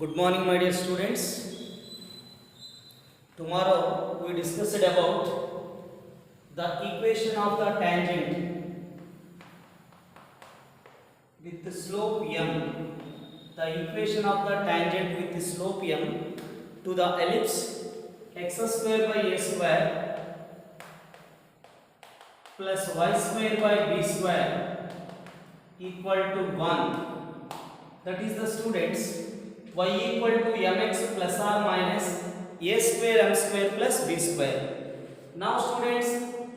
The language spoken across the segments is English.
Good morning, my dear students. Tomorrow we discussed about the equation of the tangent with the slope m. The equation of the tangent with the slope m to the ellipse x square by a square plus y square by b square equal to 1. That is the students y equal to mx plus or minus a square m square plus b square. Now students,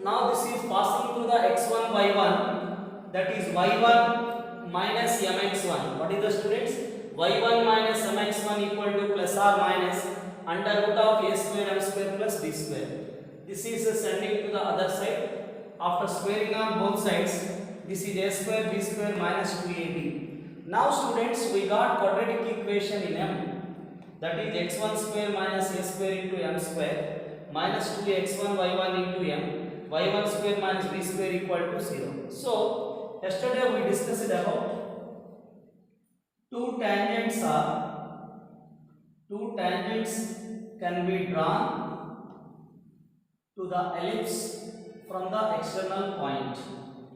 now this is passing through the x1 y1, that is y1 minus mx1. What is the students? y1 minus mx1 equal to plus or minus under root of a square m square plus b square. This is sending to the other side. After squaring on both sides, this is a square b square minus 2ab. Now students, we got quadratic equation in m, that is x1 square minus a square into m square minus 2x1 y1 into m y1 square minus b square equal to 0. So yesterday we discussed about two tangents can be drawn to the ellipse from the external point.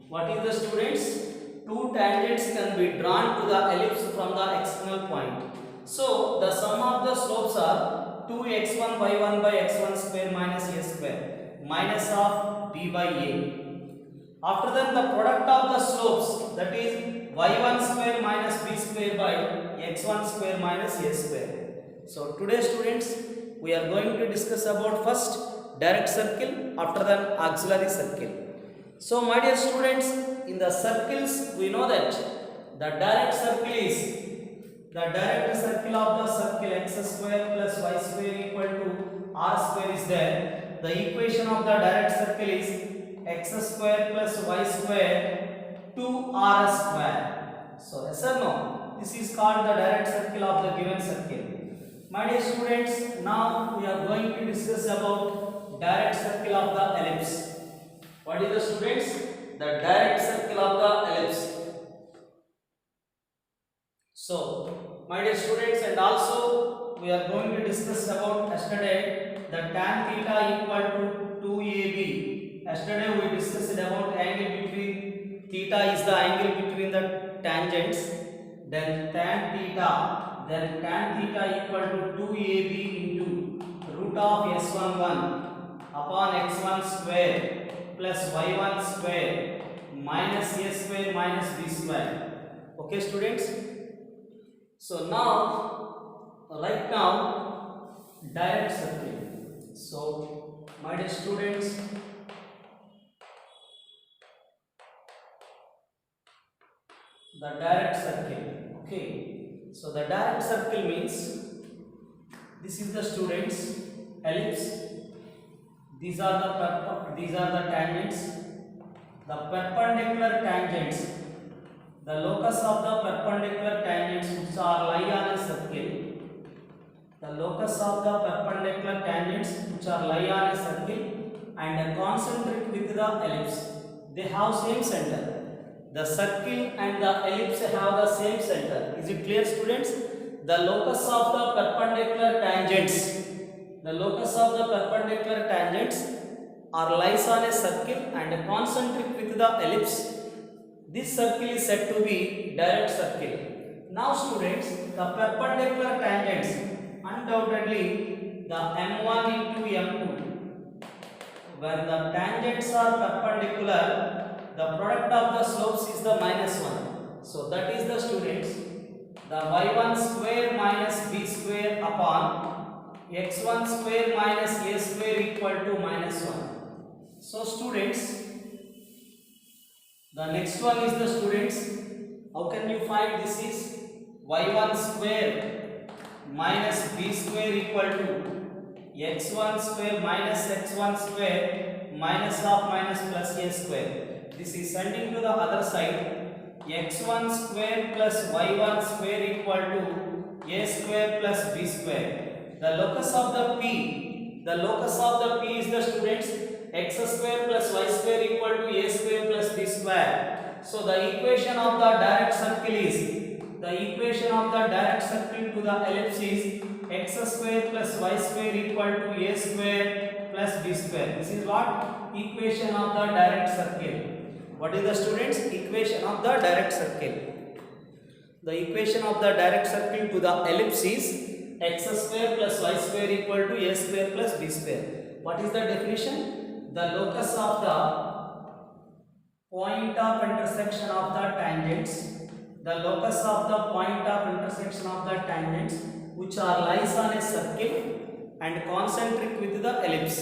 What is the students? Two tangents can be drawn to the ellipse from the external point. So the sum of the slopes are 2x1 y1 by x1 square minus a square minus of b by a. After that, the product of the slopes, that is y1 square minus b square by x1 square minus a square. So today students, we are going to discuss about first direct circle, after that auxiliary circle. So my dear students, in the circles we know that the direct circle of the circle x square plus y square equal to r square is there. The equation of the direct circle is x square plus y square 2r square. So yes or no? This is called the direct circle of the given circle. My dear students, now we are going to discuss about direct circle of the ellipse. What is the students? The direct circle of the ellipse. So, my dear students, and also we are going to discuss about yesterday the tan theta equal to 2ab. Yesterday we discussed about angle between theta is the angle between the tangents. Then tan theta equal to 2ab into root of s11 upon x1 square plus y1 square minus a square minus b square. Okay students? So now, right now, direct circle. So my dear students, the direct circle. Okay. So the direct circle means this is the students ellipse. These are the tangents. The perpendicular tangents, the locus of the perpendicular tangents which are lie on a circle. The locus of the perpendicular tangents which are lie on a circle and concentric with the ellipse. They have same center. The circle and the ellipse have the same center. Is it clear, students? The locus of the perpendicular tangents. The locus of the perpendicular tangents are lies on a circle and concentric with the ellipse. This circle is said to be direct circle. Now students, the perpendicular tangents, undoubtedly the m1 into m2, where the tangents are perpendicular, the product of the slopes is the minus 1. So that is the students, the y1 square minus b square upon x1 square minus a square equal to minus 1. So students, the next one is the students, how can you find this is y1 square minus b square equal to x1 square minus x1 square minus of minus plus a square. This is sending to the other side, x1 square plus y1 square equal to a square plus b square. The locus of the p is the students x square plus y square equal to a square plus b square. So the equation of the direct circle is the equation of the direct circle to the ellipse is x square plus y square equal to a square plus b square. This is what? Equation of the direct circle. What is the students? Equation of the direct circle. The equation of the direct circle to the ellipse is x square plus y square equal to a square plus b square. What is the definition? The locus of the point of intersection of the tangents, the locus of the point of intersection of the tangents which are lies on a circle and concentric with the ellipse,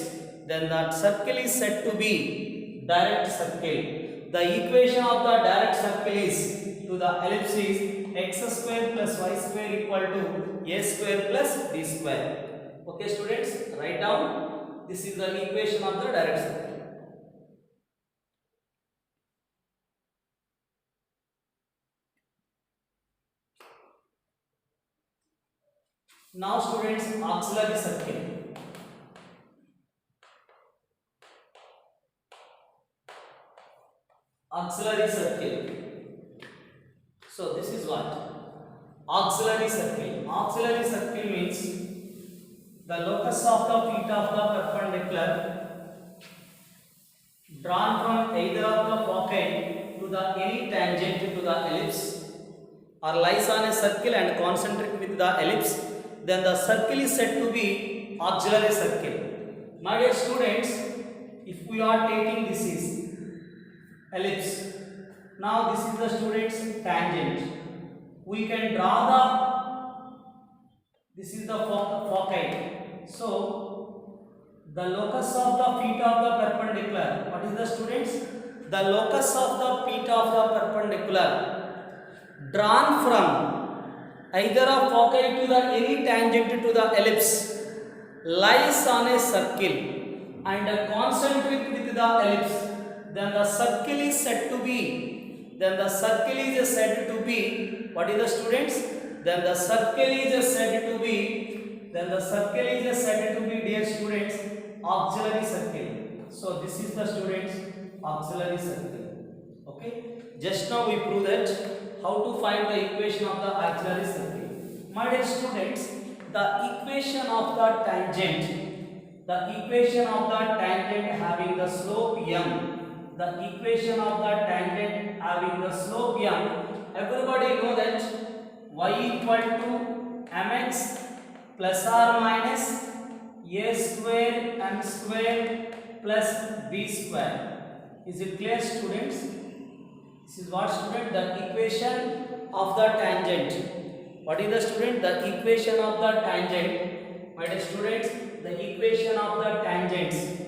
then that circle is said to be direct circle. The equation of the direct circle is to the ellipse is x square plus y square equal to a square plus b square. Okay students, write down. This is the equation of the direct circle. Now students, auxiliary circle. Auxiliary circle. So this is what? Auxiliary circle. Auxiliary circle means the locus of the feet of the perpendicular drawn from either of the foci to the any tangent to the ellipse or lies on a circle and concentric with the ellipse, then the circle is said to be auxiliary circle. My dear students, if we are taking this is ellipse, now this is the students tangent, we can draw the, this is the foci. So the locus of the feet of the perpendicular, what is the students? The locus of the feet of the perpendicular drawn from either of foci to the any tangent to the ellipse lies on a circle and concentric with the ellipse, then the circle is said to be, then the circle is said to be, what is the students? Then the circle is said to be, then the circle is said to be, dear students, auxiliary circle. So this is the students auxiliary circle. Okay, just now we proved that how to find the equation of the auxiliary circle. My dear students, the equation of the tangent, the equation of the tangent having the slope m, the equation of the tangent having the slope m, everybody know that y equal to mx plus or minus a square m square plus b square. Is it clear students? This is what student? The equation of the tangent. What is the student? The equation of the tangent. My dear students, the equation of the tangents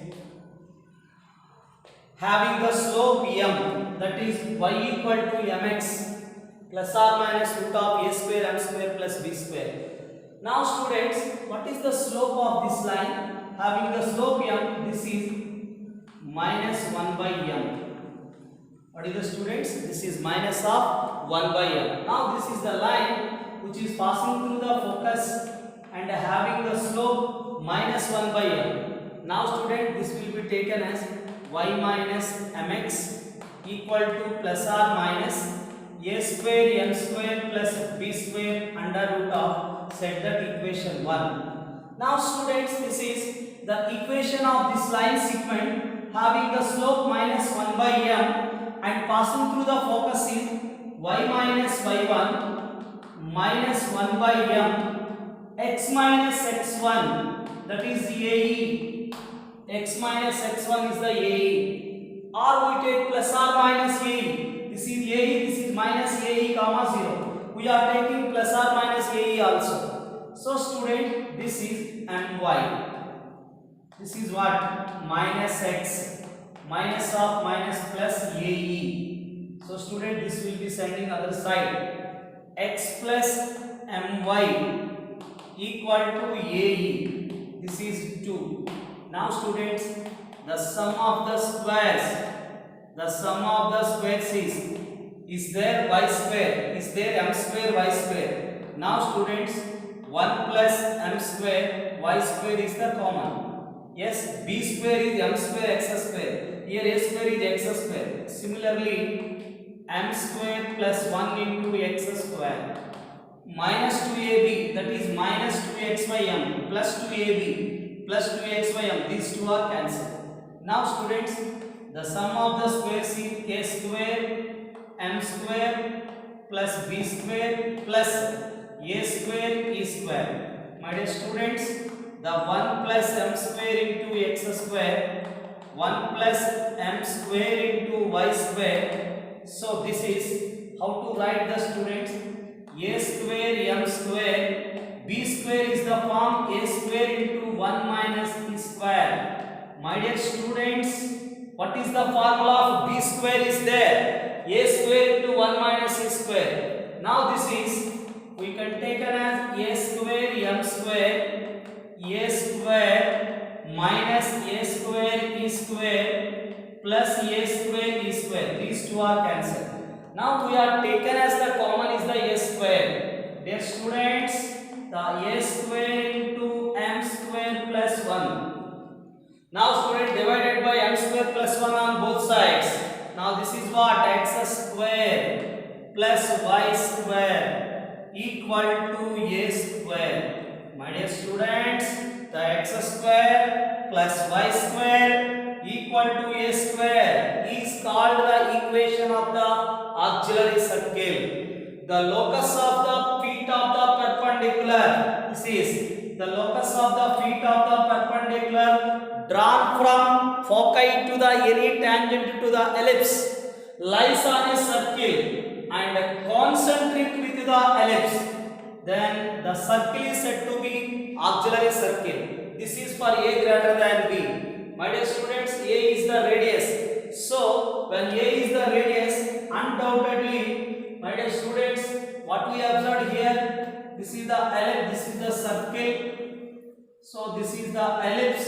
having the slope m, that is y equal to mx plus or minus root of a square m square plus b square. Now students, what is the slope of this line having the slope m? This is minus 1 by m. What is the students? This is minus of 1 by m. Now this is the line which is passing through the focus and having the slope minus 1 by m. Now student, this will be taken as y minus mx equal to plus or minus a square m square plus b square under root of, set that equation 1. Now students, this is the equation of this line segment having the slope minus 1 by m and passing through the focus is y minus y1 minus 1 by m x minus x1, that is ae, x minus x1 is the ae, or we take plus or minus ae. This is ae, this is minus ae comma 0. We are taking plus or minus ae also. So student, this is my. This is what? Minus x, minus of minus plus ae. So student, this will be sending other side. X plus my equal to ae. This is 2. Now students, the sum of the squares, the sum of the squares is there y square, is there m square y square. Now students, 1 plus m square y square is the common. Yes, b square is m square x square. Here a square is x square. Similarly, m square plus 1 into x square minus 2ab, that is minus 2x/m plus 2ab plus 2x/m. These two are cancelled. Now students, the sum of the squares is a square m square plus b square plus a square e square. My dear students, the 1 plus m square into x square, 1 plus m square into y square. So this is how to write the students. A square m square, b square is the form a square into 1 minus e square. My dear students, what is the formula of b square is there? A square into 1 minus e square. Now this is, we can take it as a square m square, a square minus a square e square plus a square e square. These two are cancelled. Now we are taken as the common is the a square. Dear students, the a square into m square plus 1. Now student, divided by m square plus 1 on both sides. Now this is what? X square plus y square equal to a square. My dear students, the x square plus y square equal to a square is called the equation of the auxiliary circle. The locus of the feet of the perpendicular. This is the locus of the feet of the perpendicular drawn from foci to the any tangent to the ellipse lies on a circle and concentric with the ellipse. Then the circle is said to be auxiliary circle. This is for a greater than b. My dear students, a is the radius. So when a is the radius, undoubtedly, my dear students, what we observed here, this is the ellipse, this is the circle. So this is the ellipse.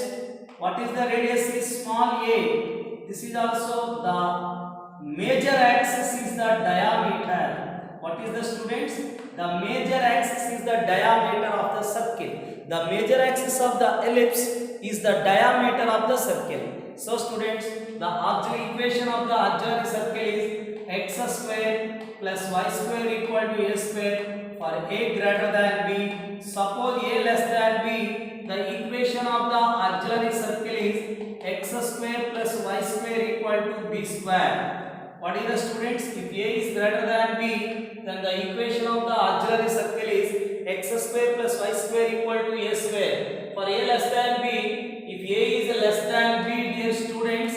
What is the radius? Is small a. This is also the major axis is the diameter. What is the students? The major axis is the diameter of the circle. The major axis of the ellipse is the diameter of the circle. So students, the auxiliary equation of the auxiliary circle is x square plus y square equal to a square for a greater than b. Suppose a less than b, the equation of the auxiliary circle is x square plus y square equal to b square. What is the students? If a is greater than b, then the equation of the auxiliary circle is x square plus y square equal to a square. For a less than b, if a is less than b, dear students,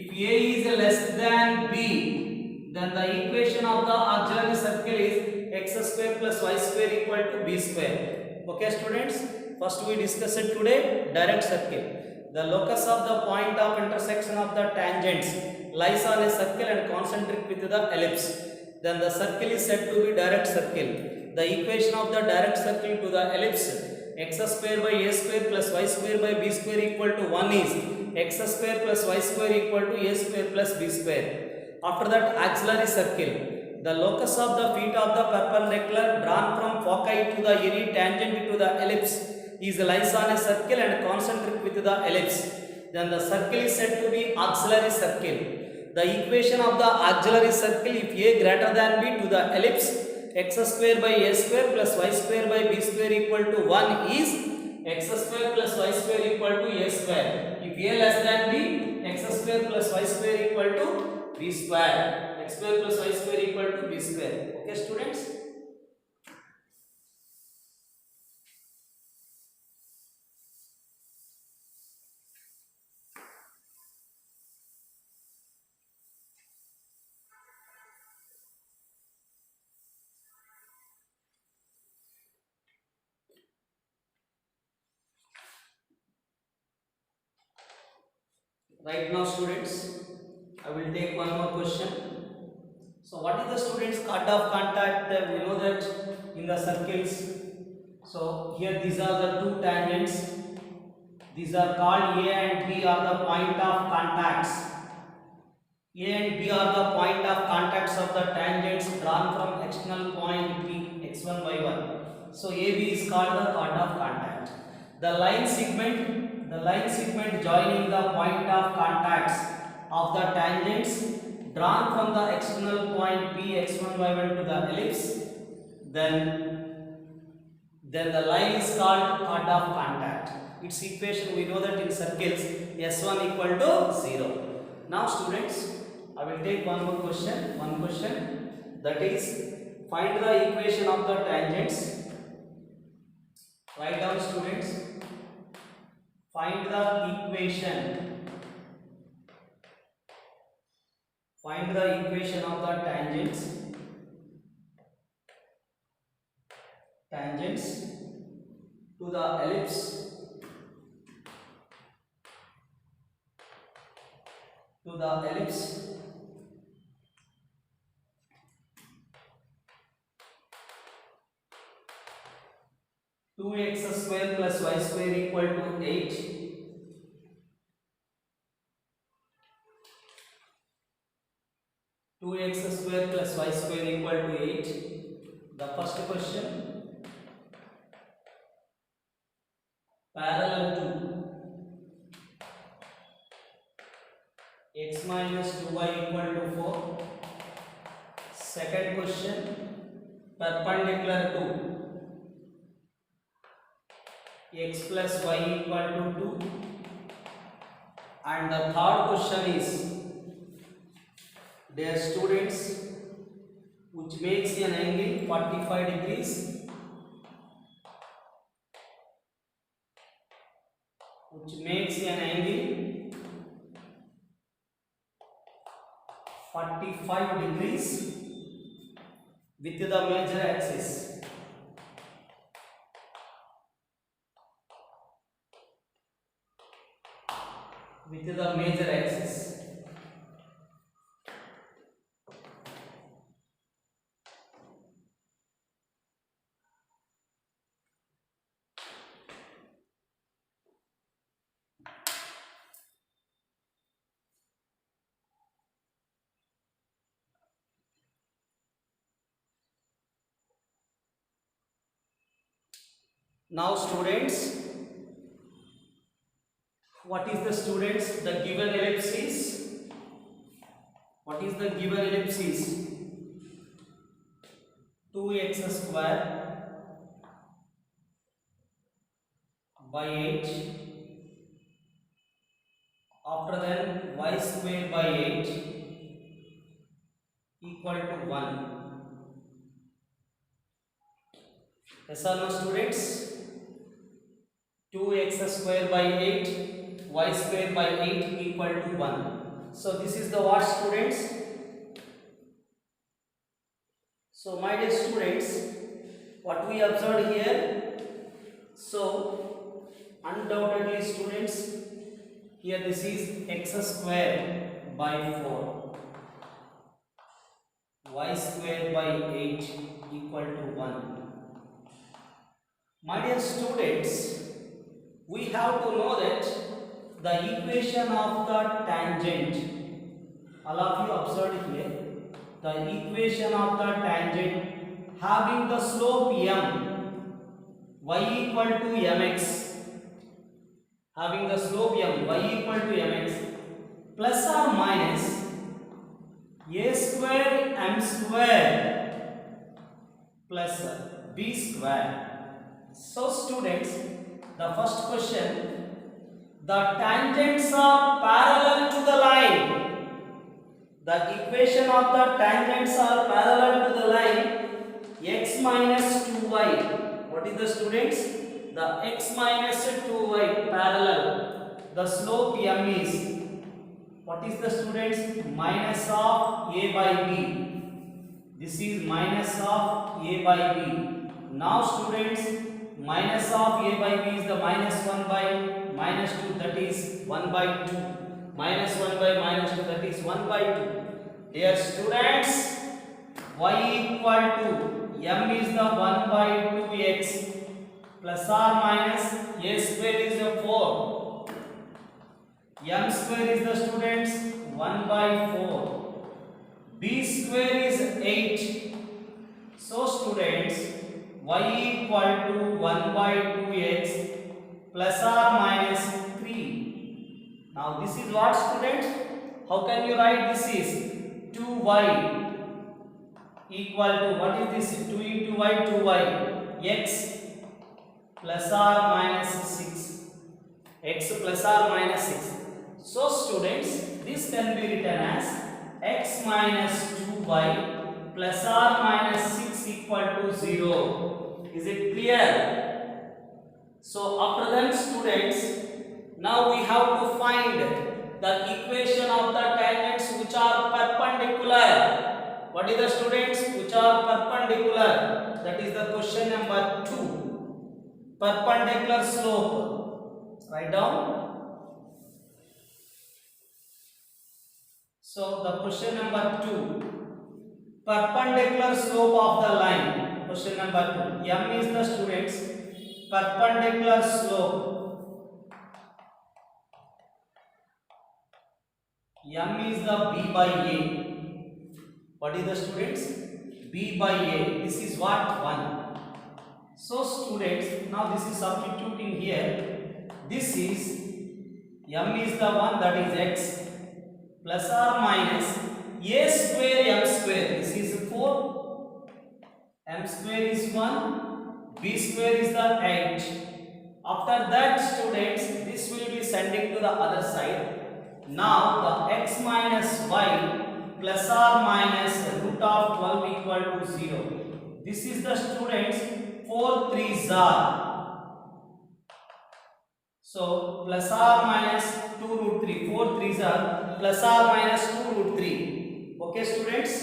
if a is less than b, then the equation of the auxiliary circle is x square plus y square equal to b square. Okay students, first we discussed today direct circle. The locus of the point of intersection of the tangents lies on a circle and concentric with the ellipse. Then the circle is said to be direct circle. The equation of the direct circle to the ellipse, x square by a square plus y square by b square equal to 1 is x square plus y square equal to a square plus b square. After that, auxiliary circle. The locus of the feet of the perpendicular drawn from foci to the any tangent to the ellipse is lies on a circle and concentric with the ellipse. Then the circle is said to be auxiliary circle. The equation of the auxiliary circle, if a greater than b to the ellipse, x square by a square plus y square by b square equal to 1 is x square plus y square equal to a square. If a less than b, x square plus y square equal to b square. X square plus y square equal to b square. Okay students? Right now students, I will take one more question. So what is the students cutoff contact? We know that in the circles. So here these are the two tangents. These are called A and B are the point of contacts. A and B are the point of contacts of the tangents drawn from external point P, x1, y1. So AB is called the cutoff contact. The line segment joining the point of contacts of the tangents drawn from the external point P x1 y1 to the ellipse, then the line is called chord of contact. Its equation we know that in circles S1 equal to 0. Now students, I will take one question, that is find the equation of the tangents. Write down students, find the equation of the tangents to the ellipse 2x square plus y square equal to 8. 2x square plus y square equal to 8. The first question, parallel to x minus 2y equal to 4. Second question, perpendicular to x plus y equal to 2. And the third question is, dear students, which makes an angle 45 degrees. Which makes an angle 45 degrees with the major axis. Now students, what is the given ellipse? What is the given ellipse? 2x square by 8. After then y square by 8 equal to 1. Yes or no students? 2x square by 8, y square by 8 equal to 1. So this is the what students? So my dear students, what we observed here, so undoubtedly students, here this is x square by 4, y square by 8 equal to 1. My dear students, we have to know that the equation of the tangent, all of you observed here, the equation of the tangent having the slope m, y equal to mx, having the slope m, y equal to mx, plus or minus a square m square plus b square. So students, the first question, the tangents are parallel to the line. The equation of the tangents are parallel to the line x minus 2y. What is the students? The x minus 2y parallel. The slope m is, what is the students? Minus of a by b. This is minus of a by b. Now students, minus of a by b is the minus 1 by minus 2, that is 1 by 2. Minus 1 by minus 2, that is 1 by 2. Dear students, y equal to m is the 1 by 2x plus or minus a square is the 4. M square is the students 1 by 4. B square is 8. So students, y equal to 1 by 2x plus or minus 3. Now this is what students? How can you write this is? 2y equal to, what is this? 2 into y, 2y, x plus or minus 6, x plus or minus 6. So students, this can be written as x minus 2y plus or minus 6 equal to 0. Is it clear? So after that students, now we have to find the equation of the tangents which are perpendicular. What is the students? Which are perpendicular. That is the question number 2. Perpendicular slope. Write down. So the question number 2. Perpendicular slope of the line. Question number 2. M is the students perpendicular slope. M is the B by A. What is the students? B by A. This is what? 1. So students, now this is substituting here. This is M is the one, that is x, plus or minus A square M square. This is 4. M square is 1. B square is the 8. After that students, this will be sending to the other side. Now the x minus y plus or minus root of 12 equal to 0. This is the students 4 3s are. So plus or minus 2 root 3. 4 3s are plus or minus 2 root 3. Okay students.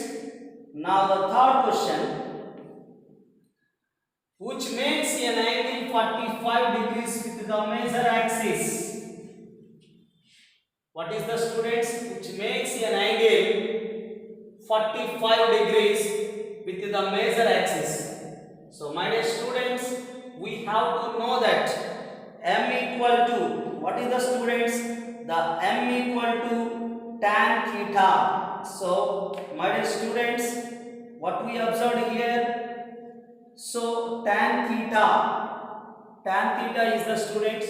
Now the third question. Which makes an angle 45 degrees with the major axis. What is the students? Which makes an angle 45 degrees with the major axis. So my dear students, we have to know that m equal to, what is the students? The m equal to tan theta. So my dear students, what we observed here? So tan theta is the students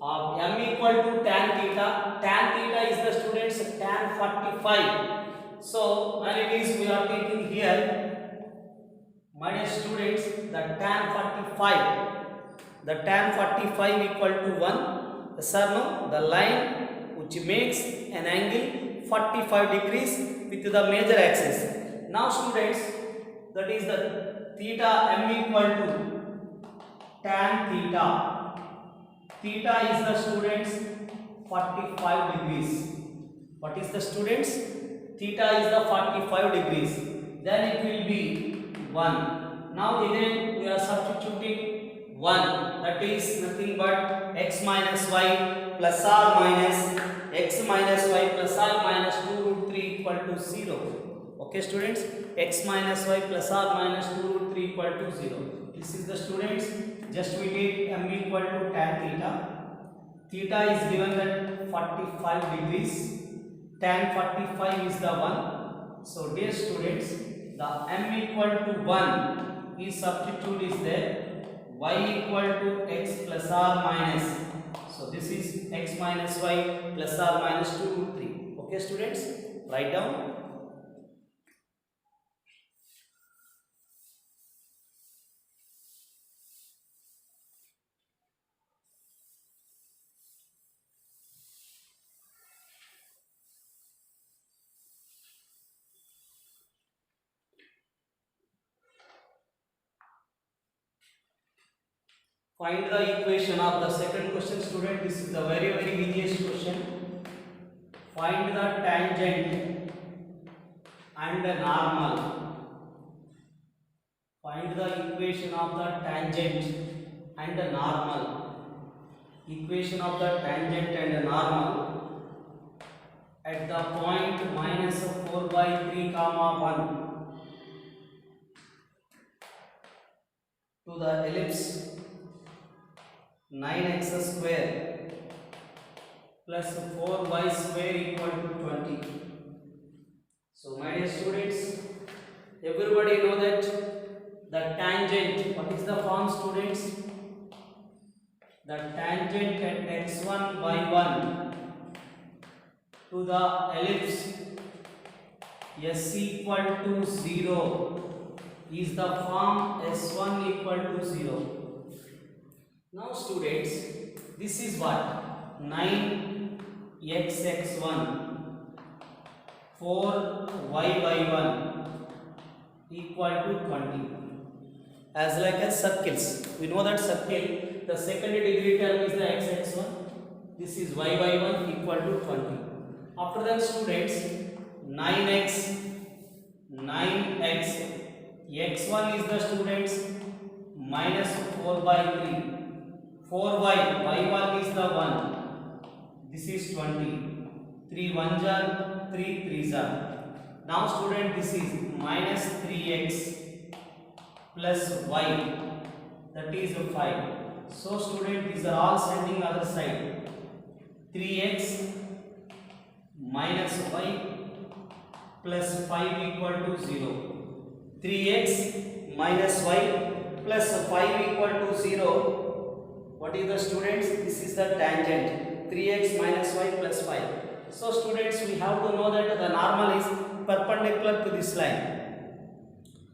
m equal to tan theta. Tan theta is the students tan 45. So when it is we are taking here, my dear students, the tan 45. The tan 45 equal to 1. Yes or no? The line which makes an angle 45 degrees with the major axis. Now students, that is the theta m equal to tan theta. Theta is the students 45 degrees. What is the students? Theta is the 45 degrees. Then it will be 1. Now again we are substituting 1. That is nothing but x minus y plus or minus x minus y plus or minus 2 root 3 equal to 0. Okay students, x minus y plus or minus 2 root 3 equal to 0. This is the students, just we take m equal to tan theta. Theta is given at 45 degrees. Tan 45 is the 1. So dear students, the m equal to 1 is substitute is there. Y equal to x plus or minus. So this is x minus y plus or minus 2 root 3. Okay students, write down. Find the equation of the second question student. This is the very easiest question. Find the tangent and the normal. Find the equation of the tangent and the normal. Equation of the tangent and the normal at the point minus 4 by 3 comma 1 to the ellipse 9x square plus 4y square equal to 20. So my dear students, everybody know that the tangent, what is the form students? The tangent at x1 by 1 to the ellipse s equal to 0 is the form s1 equal to 0. Now students, this is what? 9xx1 4y1 equal to 20. As like as circles, we know that circle, the second degree term is the xx1. This is y1 equal to 20. After that students, 9x, x1 is the students minus 4 by 3. 4y, y1 is the 1. This is 20. 3 1s are 3 3s are. Now student, this is minus 3x plus y, that is 5. So student, these are all sending other side. 3x minus y plus 5 equal to 0. 3x minus y plus 5 equal to 0. What is the students? This is the tangent. 3x minus y plus 5. So students, we have to know that the normal is perpendicular to this line.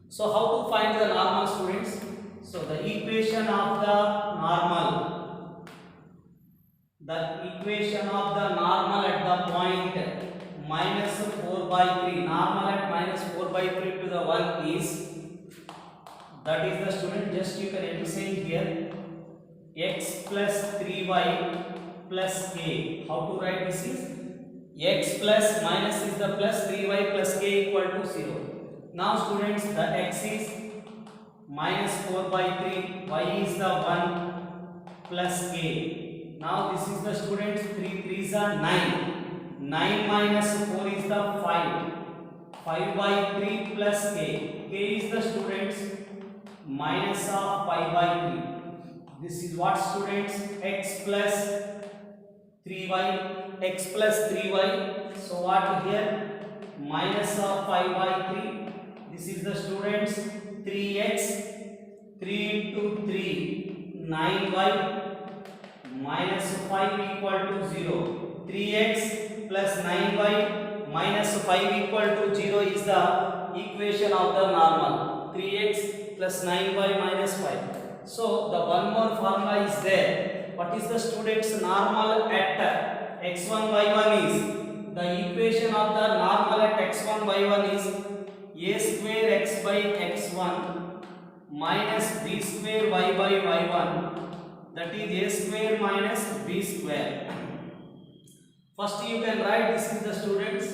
So how to find the normal, students? So the equation of the normal. The equation of the normal at the point minus 4 by 3. Normal at minus 4 by 3 to the 1 is, that is the student, just you can represent here, x plus 3y plus k. How to write this is? X plus minus is the plus, 3y plus k equal to 0. Now students, the x is minus 4 by 3, y is the 1 plus k. Now this is the students, 3 3s are 9. 9 minus 4 is the 5. 5 by 3 plus k. K is the students minus of 5 by 3. This is what students? X plus 3y, x plus 3y. So what here? Minus of 5 by 3. This is the students 3x, 3 into 3, 9y minus 5 equal to 0. 3x plus 9y minus 5 equal to 0 is the equation of the normal. 3x plus 9y minus 5. So the one more formula is there. What is the students normal at x1 y1 is? The equation of the normal at x1 y1 is a square x by x1 minus b square y by y1. That is a square minus b square. First you can write, this is the students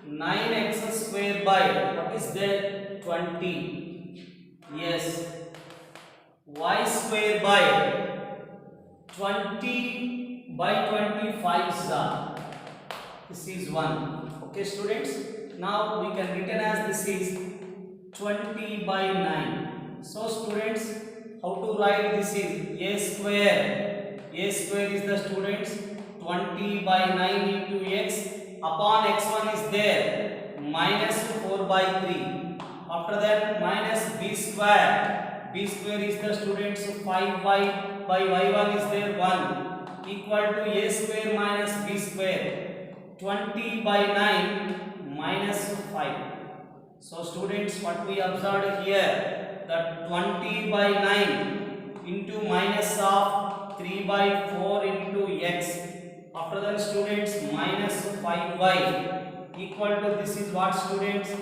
9x square by, what is there? 20. Yes. Y square by 20 by 25 sir. This is 1. Okay students. Now we can written as this is 20 by 9. So students, how to write this is a square. A square is the students 20 by 9 into x upon x1 is there minus 4 by 3. After that minus b square. B square is the students 5y by y1 is there 1 equal to a square minus b square. 20 by 9 minus 5. So students, what we observed here, that 20 by 9 into minus of 3 by 4 into x. After that students, minus 5y equal to, this is what students?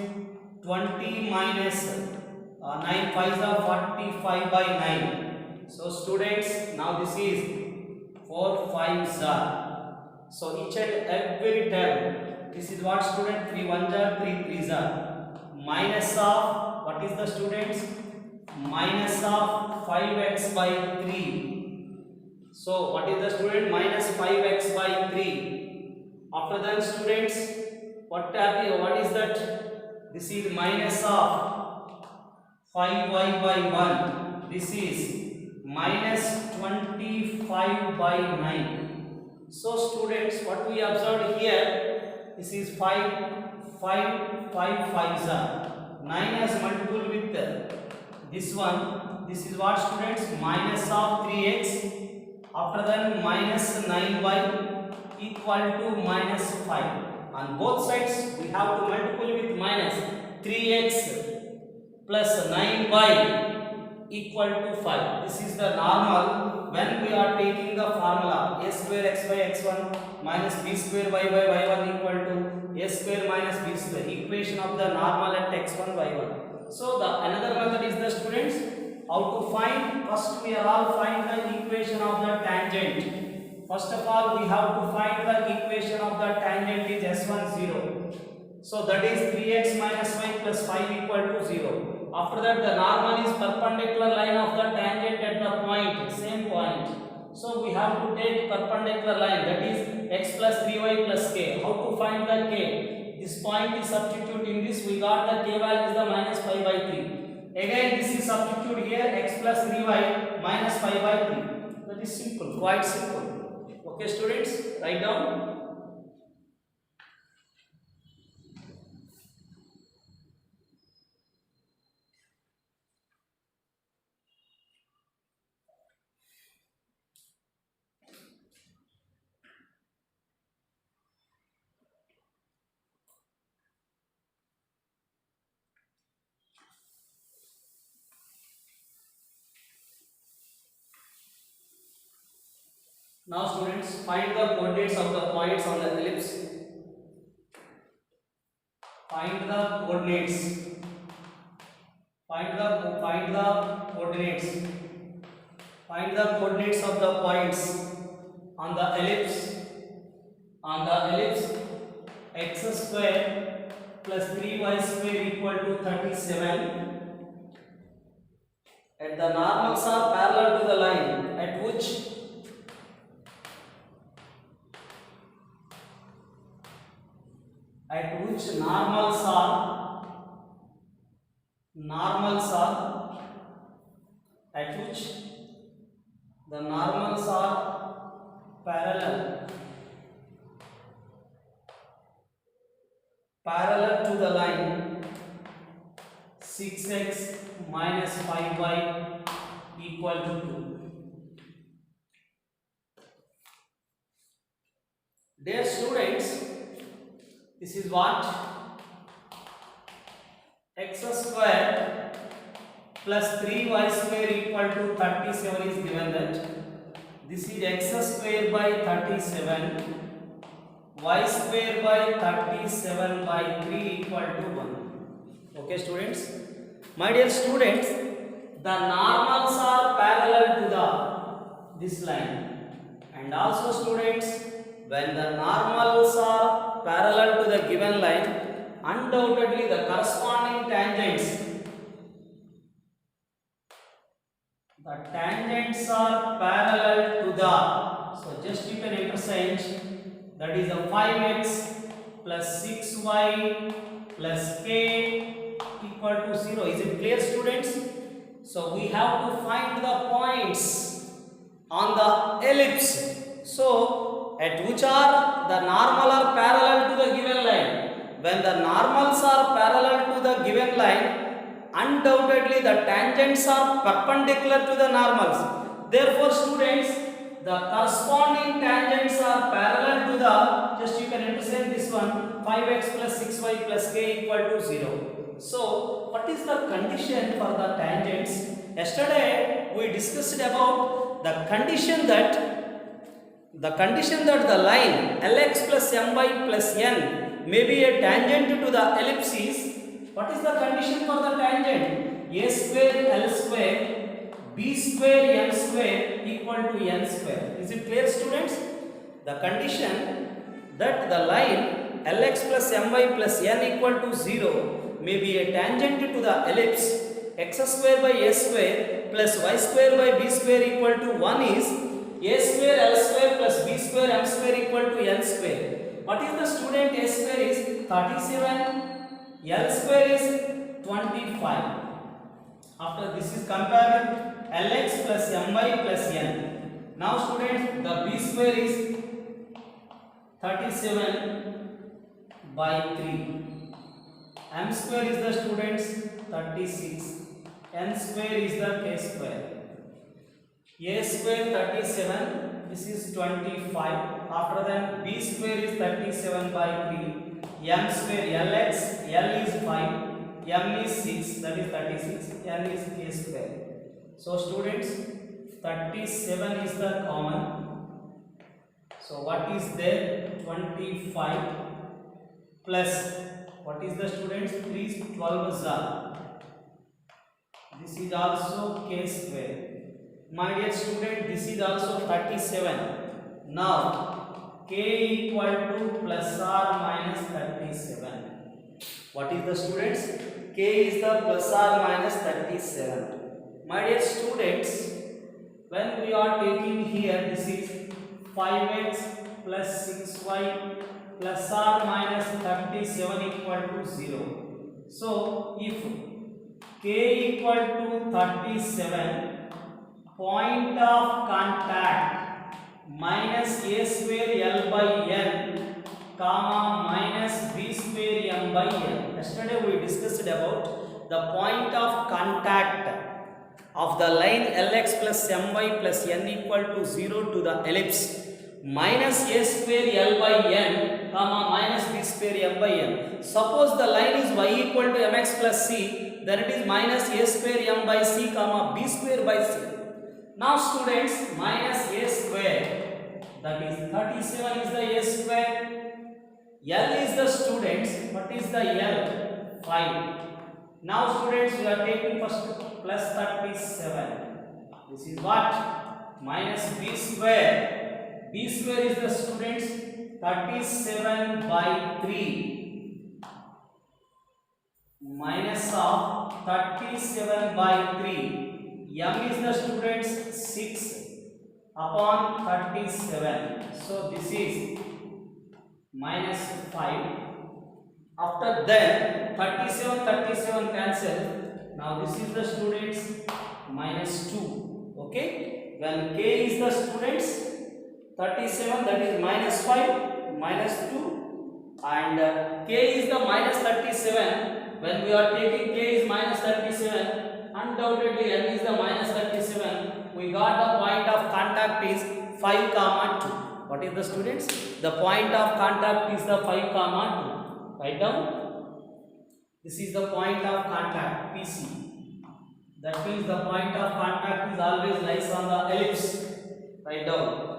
20 minus 9 5s are 45 by 9. So students, now this is 4 5s are. So each and every term, this is what student? 3 1s are 3 3s are. Minus of, what is the students? Minus of 5x by 3. So what is the student? Minus 5x by 3. After that students, what is that? This is minus of 5y by 1. This is minus 25 by 9. So students, what we observed here, this is 5 5s are 9 as multiple with this one. This is what students? Minus of 3x. After that minus 9y equal to minus 5. On both sides we have to multiply with minus. 3x plus 9y equal to 5. This is the normal when we are taking the formula a square x by x1 minus b square y by y1 equal to a square minus b square. Equation of the normal at x1 y1. So the another method is the students how to find. First we are all find the equation of the tangent. First of all we have to find the equation of the tangent is s1 0. So that is 3x minus y plus 5 equal to 0. After that the normal is perpendicular line of the tangent at the point, same point. So we have to take perpendicular line, that is x plus 3y plus k. How to find the k? This point is substitute in this, we got the k value is the minus 5 by 3. Again this is substitute here, x plus 3y minus 5 by 3. That is simple, quite simple. Okay students, write down. Now students, find the coordinates of the points on the ellipse. Find the coordinates. Find the coordinates. Find the coordinates of the points on the ellipse. On the ellipse, x square plus 3y square equal to 37. At the normals are parallel to the line at which normals are at which the normals are parallel to the line 6x minus 5y equal to 2. Dear students, this is what x square plus 3y square equal to 37 is given. That this is x square by 37, y square by 37 by 3 equal to 1. Okay students, my dear students, the normals are parallel to this line, and also students, when the normals are parallel to the given line, undoubtedly the corresponding tangents are parallel to the, so just you can interchange, that is a 5x plus 6y plus k equal to 0. Is it clear students? So we have to find the points on the ellipse, so at which are the normal are parallel to the given line. When the normals are parallel to the given line, undoubtedly the tangents are perpendicular to the normals. Therefore students, the corresponding tangents are parallel to the, just you can understand this one, 5x plus 6y plus k equal to 0. So what is the condition for the tangents? Yesterday we discussed about the condition that the line Lx plus My plus n may be a tangent to the ellipses. What is the condition for the tangent? A square L square b square n square equal to n square. Is it clear students? The condition that the line Lx plus My plus n equal to 0 may be a tangent to the ellipse x square by a square plus y square by b square equal to 1 is a square L square plus b square m square equal to n square. What is the student? A square is 37, L square is 25. After this is compared with Lx plus My plus n. Now students, the b square is 37 by 3. M square is the students 36. N square is the k square. A square 37, this is 25. After that b square is 37 by 3. m square lx, l is 5, m is 6, that is 36, n is k square. So students, 37 is the common. So what is there? 25 plus, what is the students? 3 12 are. This is also k square. My dear student, this is also 37. Now k equal to plus or minus 37. What is the students? K is the plus or minus 37. My dear students, when we are taking here, this is 5x plus 6y plus or minus 37 equal to 0. So if k equal to 37, point of contact minus a square l by n comma minus b square m by n. Yesterday we discussed about the point of contact of the line lx plus my plus n equal to 0 to the ellipse minus a square l by n comma minus b square m by n. Suppose the line is y equal to mx plus c, then it is minus a square m by c comma b square by c. Now students, minus a square, that is 37 is the a square, l is the students, what is the l? 5. Now students, we are taking first plus 37. This is what? Minus b square. B square is the students 37 by 3 minus of 37 by 3. M is the students 6 upon 37. So this is minus 5. After then 37 cancel. Now this is the students minus 2. Okay. When k is the students 37, that is minus 5 minus 2, and k is the minus 37. When we are taking k is minus 37, undoubtedly n is the minus 37. We got the point of contact is 5 comma 2. What is the students? The point of contact is the 5 comma 2. Write down. This is the point of contact PC. That means the point of contact is always lies on the ellipse. Write down.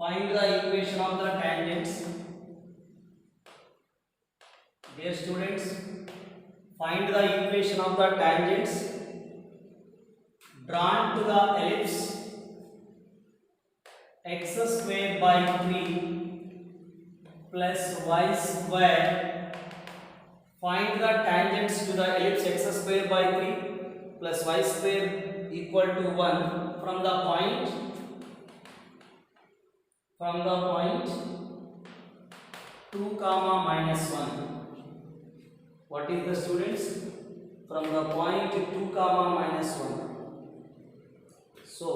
Find the equation of the tangents. Dear students, find the equation of the tangents drawn to the ellipse x square by 3 plus y square. Find the tangents to the ellipse x square by 3 plus y square equal to 1 from the point 2 comma minus 1. What is the students? From the point 2 comma minus 1. So,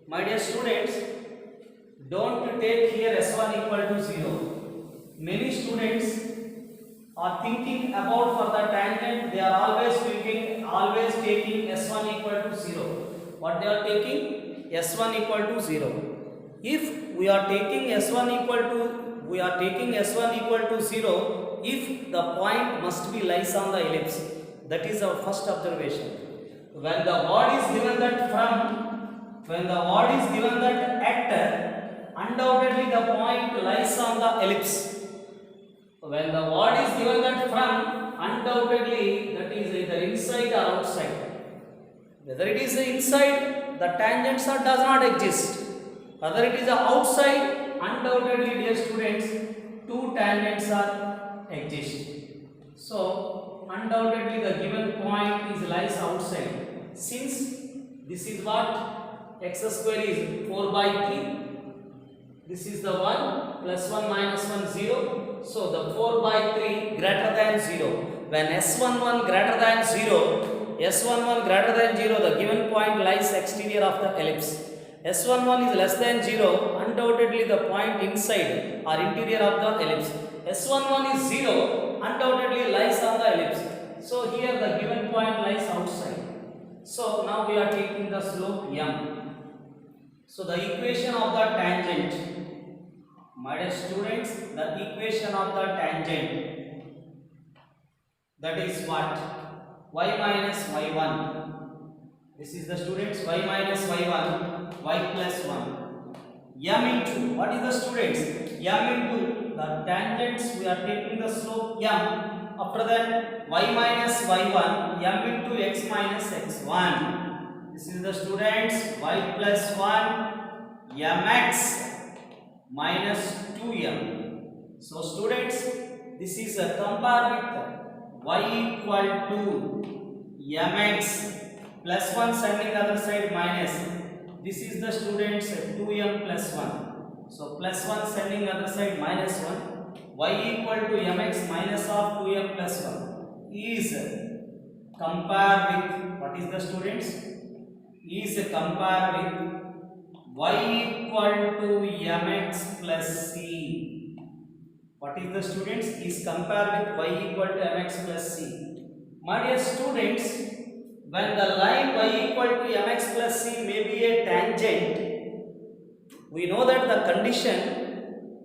my dear students, don't take here s1 equal to 0. Many students are thinking about for the tangent, they are always taking s1 equal to 0. What they are taking? s1 equal to 0. If we are taking s1 equal to 0, if the point must be lies on the ellipse. That is our first observation. When the word is given that at, undoubtedly the point lies on the ellipse. When the word is given that from, undoubtedly that is either inside or outside. Whether it is inside, the tangents are does not exist. Whether it is outside, undoubtedly, dear students, two tangents are exist. So undoubtedly the given point is lies outside. Since this is what x square is 4 by 3. This is the 1 plus 1 minus 1 0. So the 4 by 3 greater than 0. When S11 greater than 0, S11 greater than 0, the given point lies exterior of the ellipse. S11 is less than 0, undoubtedly the point inside or interior of the ellipse. S11 is 0, undoubtedly lies on the ellipse. So here the given point lies outside. So now we are taking the slope m. So the equation of the tangent, my dear students, the equation of the tangent, that is what? Y minus y1. This is the students, y minus y1, y plus 1. M into, what is the students? M into the tangents, we are taking the slope m. After that, y minus y1, m into x minus x1. This is the students, y plus 1, mx minus 2m. So students, this is a compare with y equal to mx plus 1 sending other side minus. This is the students 2m plus 1. So plus 1 sending other side minus 1. Y equal to mx minus of 2m plus 1 is compare with, what is the students? Is compare with y equal to mx plus c. What is the students? Is compare with y equal to mx plus c. My dear students, when the line y equal to mx plus c may be a tangent, we know that the condition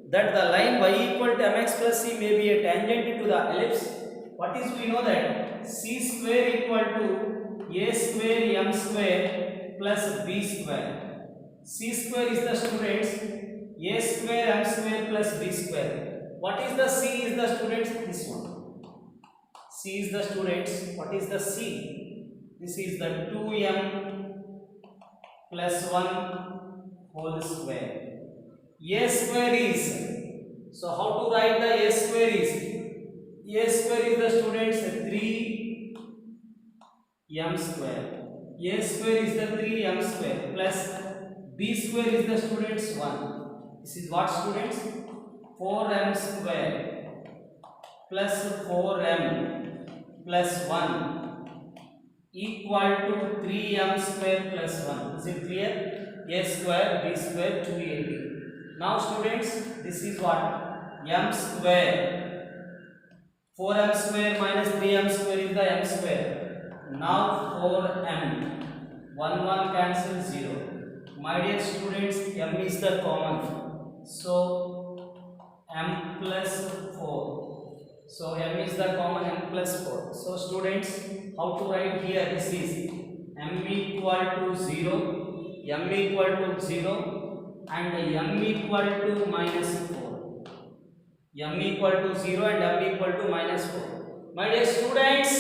that the line y equal to mx plus c may be a tangent to the ellipse. What is, we know that c square equal to a square m square plus b square. C square is the students a square m square plus b square. What is the c is the students? This one. C is the students. What is the c? This is the 2m plus 1 whole square. A square is, so how to write the a square is? A square is the students 3m square. A square is the 3m square plus b square is the students 1. This is what students? 4m square plus 4m plus 1 equal to 3m square plus 1. Is it clear? A square, b square, 2ab. Now students, this is what? M square. 4m square minus 3m square is the m square. Now 4m. 1 cancel 0. My dear students, m is the common. So m plus 4. So m is the common, m plus 4. So students, how to write here? This is m equal to 0, m equal to 0 and m equal to minus 4. M equal to 0 and m equal to minus 4. My dear students,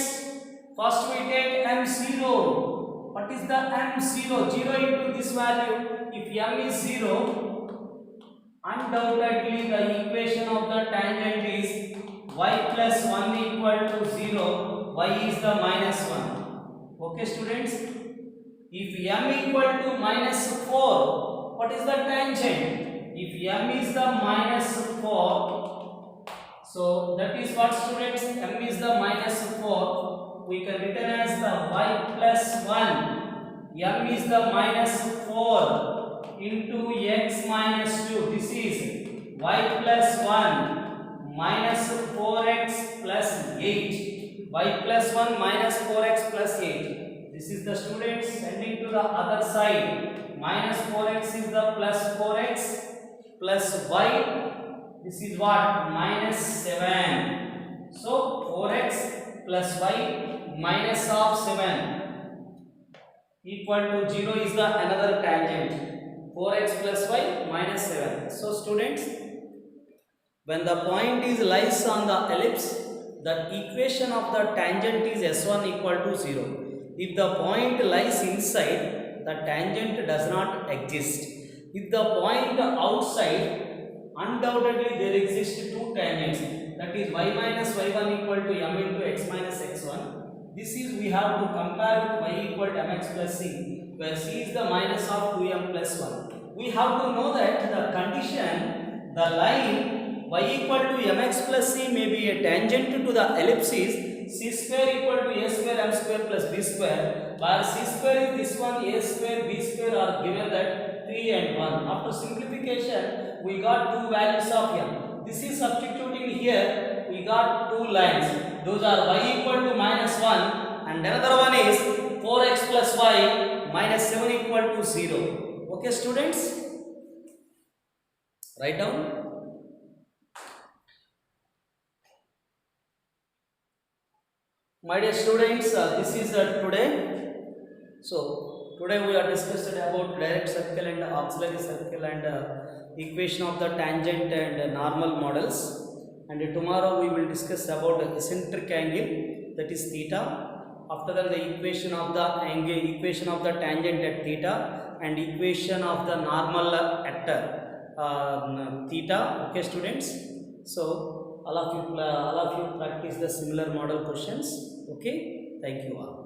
first we take m0. What is the m0? 0 into this value. If m is 0, undoubtedly the equation of the tangent is y plus 1 equal to 0. Y is the minus 1. Okay students? If m equal to minus 4, what is the tangent? If m is the minus 4, so that is what students? M is the minus 4. We can written as the y plus 1. M is the minus 4 into x minus 2. This is y plus 1 minus 4x plus 8. Y plus 1 minus 4x plus 8. This is the students sending to the other side. Minus 4x is the plus 4x plus y. This is what? Minus 7. So 4x plus y minus of 7 equal to 0 is the another tangent. 4x plus y minus 7. So students, when the point is lies on the ellipse, the equation of the tangent is s1 equal to 0. If the point lies inside, the tangent does not exist. If the point outside, undoubtedly there exist two tangents. That is y minus y1 equal to m into x minus x1. This is we have to compare with y equal to mx plus c, where c is the minus of 2m plus 1. We have to know that the condition, the line y equal to mx plus c may be a tangent to the ellipsis c square equal to a square m square plus b square, where c square is this one, a square, b square are given that 3 and 1. After simplification, we got two values of m. This is substituting here, we got two lines. Those are y equal to minus 1 and another one is 4x plus y minus 7 equal to 0. Okay students? Write down. My dear students, this is today. So today we are discussed about direct circle and auxiliary circle and equation of the tangent and normal models. And tomorrow we will discuss about eccentric angle, that is theta. After that, the equation of the angle, equation of the tangent at theta, and equation of the normal at theta. Okay, students. So all of you practice the similar model questions. Okay, thank you all.